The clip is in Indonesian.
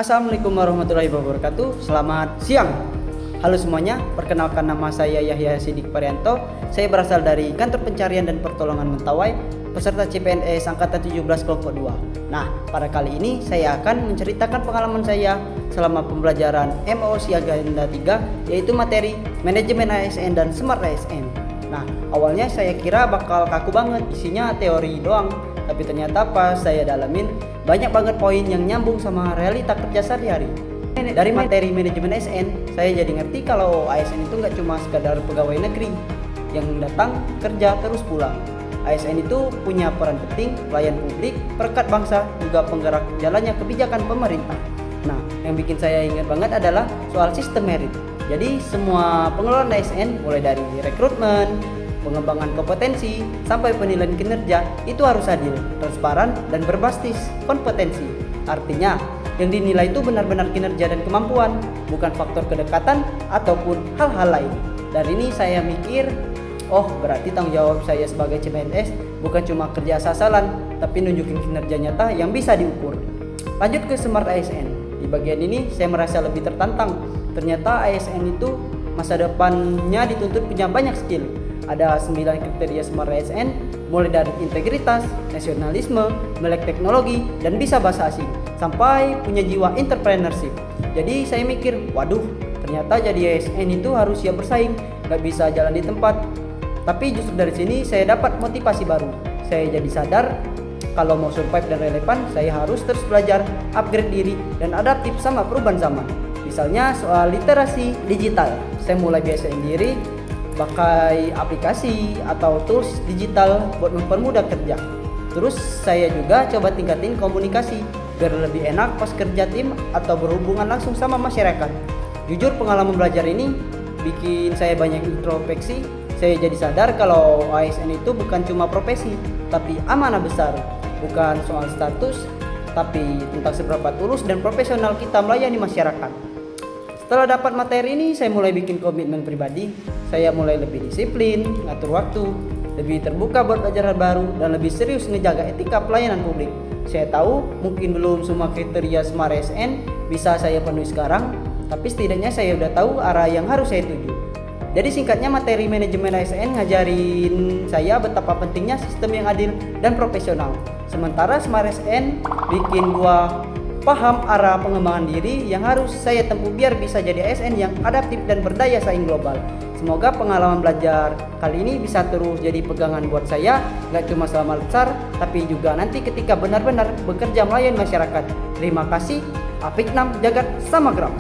Assalamualaikum warahmatullahi wabarakatuh. Selamat siang. Halo semuanya, perkenalkan nama saya Yahya Sidik Parianto. Saya berasal dari Kantor Pencarian dan Pertolongan Mentawai, peserta CPNS Angkatan 17 kelompok 2. Nah, pada kali ini saya akan menceritakan pengalaman saya selama pembelajaran MO Siaga Agenda 3, yaitu materi Manajemen ASN dan Smart ASN. Nah, awalnya saya kira bakal kaku banget, isinya teori doang. Tapi ternyata pas saya dalamin, banyak banget poin yang nyambung sama realita kerja sehari-hari. Dari materi manajemen ASN, saya jadi ngerti kalau ASN itu nggak cuma sekadar pegawai negeri yang datang kerja terus pulang. ASN itu punya peran penting, pelayan publik, perekat bangsa, juga penggerak jalannya kebijakan pemerintah. Nah, yang bikin saya ingat banget adalah soal sistem merit. Jadi semua pengelolaan ASN, mulai dari rekrutmen, pengembangan kompetensi, sampai penilaian kinerja itu harus adil, transparan, dan berbasis kompetensi. Artinya, yang dinilai itu benar-benar kinerja dan kemampuan, bukan faktor kedekatan ataupun hal-hal lain. Dari ini saya mikir, oh berarti tanggung jawab saya sebagai CPNS bukan cuma kerja asal-asalan, tapi nunjukin kinerja nyata yang bisa diukur. Lanjut ke Smart ASN. Di bagian ini saya merasa lebih tertantang. Ternyata ASN itu masa depannya dituntut punya banyak skill. Ada 9 kriteria Smart ASN, mulai dari integritas, nasionalisme, melek teknologi, dan bisa bahasa asing, sampai punya jiwa entrepreneurship. Jadi saya mikir, waduh, ternyata jadi ASN itu harus siap bersaing, gak bisa jalan di tempat. Tapi justru dari sini saya dapat motivasi baru. Saya jadi sadar kalau mau survive dan relevan, saya harus terus belajar, upgrade diri, dan adaptif sama perubahan zaman. Misalnya soal literasi digital, saya mulai biasain diri pakai aplikasi atau tools digital buat mempermudah kerja. Terus saya juga coba tingkatin komunikasi biar lebih enak pas kerja tim atau berhubungan langsung sama masyarakat. Jujur pengalaman belajar ini bikin saya banyak introspeksi. Saya jadi sadar kalau ASN itu bukan cuma profesi, tapi amanah besar. Bukan soal status, tapi tentang seberapa tulus dan profesional kita melayani masyarakat. Setelah dapat materi ini, saya mulai bikin komitmen pribadi. Saya mulai lebih disiplin, ngatur waktu, lebih terbuka buat belajar hal baru, dan lebih serius ngejaga etika pelayanan publik. Saya tahu mungkin belum semua kriteria Smart ASN bisa saya penuhi sekarang, tapi setidaknya saya udah tahu arah yang harus saya tuju. Jadi singkatnya, materi manajemen ASN ngajarin saya betapa pentingnya sistem yang adil dan profesional. Sementara Smart ASN bikin gua paham arah pengembangan diri yang harus saya tempuh biar bisa jadi ASN yang adaptif dan berdaya saing global. Semoga pengalaman belajar kali ini bisa terus jadi pegangan buat saya, gak cuma selama besar, tapi juga nanti ketika benar-benar bekerja melayani masyarakat. Terima kasih. Apik Nam Jagat Samagram.